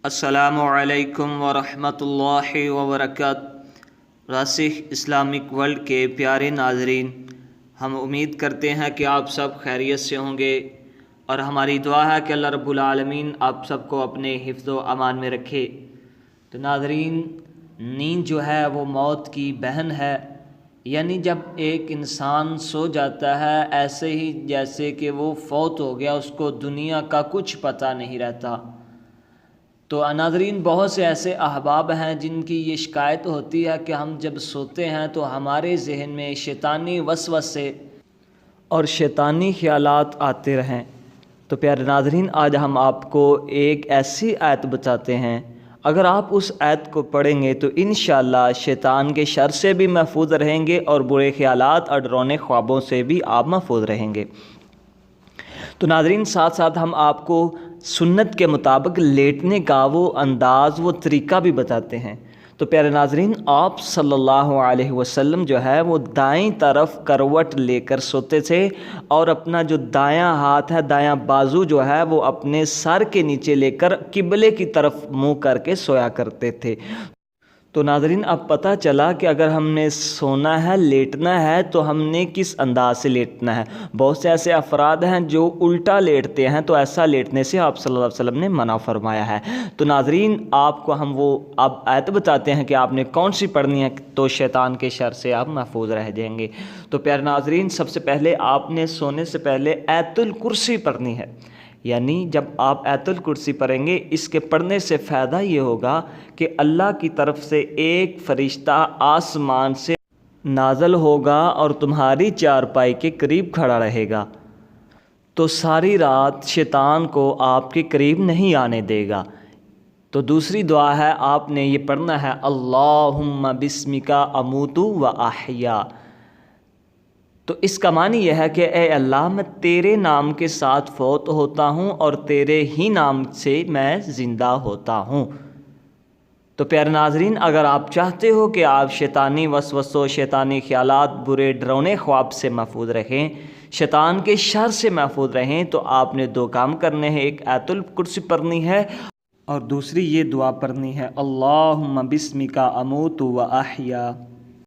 السلام علیکم ورحمۃ اللہ وبرکاتہ۔ راسخ اسلامک ورلڈ کے پیارے ناظرین، ہم امید کرتے ہیں کہ آپ سب خیریت سے ہوں گے، اور ہماری دعا ہے کہ اللہ رب العالمین آپ سب کو اپنے حفظ و امان میں رکھے۔ تو ناظرین، نیند جو ہے وہ موت کی بہن ہے، یعنی جب ایک انسان سو جاتا ہے ایسے ہی جیسے کہ وہ فوت ہو گیا، اس کو دنیا کا کچھ پتہ نہیں رہتا۔ تو ناظرین، بہت سے ایسے احباب ہیں جن کی یہ شکایت ہوتی ہے کہ ہم جب سوتے ہیں تو ہمارے ذہن میں شیطانی وسوسے اور شیطانی خیالات آتے رہیں۔ تو پیارے ناظرین، آج ہم آپ کو ایک ایسی آیت بتاتے ہیں، اگر آپ اس آیت کو پڑھیں گے تو انشاءاللہ شیطان کے شر سے بھی محفوظ رہیں گے اور برے خیالات اور ڈراؤنے خوابوں سے بھی آپ محفوظ رہیں گے۔ تو ناظرین، ساتھ ساتھ ہم آپ کو سنت کے مطابق لیٹنے کا وہ انداز، وہ طریقہ بھی بتاتے ہیں۔ تو پیارے ناظرین، آپ صلی اللہ علیہ وسلم جو ہے وہ دائیں طرف کروٹ لے کر سوتے تھے، اور اپنا جو دایاں ہاتھ ہے، دایاں بازو جو ہے وہ اپنے سر کے نیچے لے کر قبلے کی طرف منہ کر کے سویا کرتے تھے۔ تو ناظرین، اب پتہ چلا کہ اگر ہم نے سونا ہے، لیٹنا ہے، تو ہم نے کس انداز سے لیٹنا ہے۔ بہت سے ایسے افراد ہیں جو الٹا لیٹتے ہیں، تو ایسا لیٹنے سے آپ صلی اللہ علیہ وسلم نے منع فرمایا ہے۔ تو ناظرین، آپ کو ہم وہ اب آیت بتاتے ہیں کہ آپ نے کون سی پڑھنی ہے، تو شیطان کے شر سے آپ محفوظ رہ جائیں گے۔ تو پیارے ناظرین، سب سے پہلے آپ نے سونے سے پہلے آیت الکرسی پڑھنی ہے۔ یعنی جب آپ آیت الکرسی پڑھیں گے، اس کے پڑھنے سے فائدہ یہ ہوگا کہ اللہ کی طرف سے ایک فرشتہ آسمان سے نازل ہوگا اور تمہاری چارپائی کے قریب کھڑا رہے گا، تو ساری رات شیطان کو آپ کے قریب نہیں آنے دے گا۔ تو دوسری دعا ہے، آپ نے یہ پڑھنا ہے، اللہم بسمک اموت و احیا۔ تو اس کا معنی یہ ہے کہ اے اللہ، میں تیرے نام کے ساتھ فوت ہوتا ہوں اور تیرے ہی نام سے میں زندہ ہوتا ہوں۔ تو پیارے ناظرین، اگر آپ چاہتے ہو کہ آپ شیطانی وسوسوں، شیطانی خیالات، برے ڈراؤنے خواب سے محفوظ رہیں، شیطان کے شر سے محفوظ رہیں، تو آپ نے دو کام کرنے ہیں۔ ایک آیت الکرسی پڑھنی ہے، اور دوسری یہ دعا پڑھنی ہے، اللہم بسمک اموت و احیا۔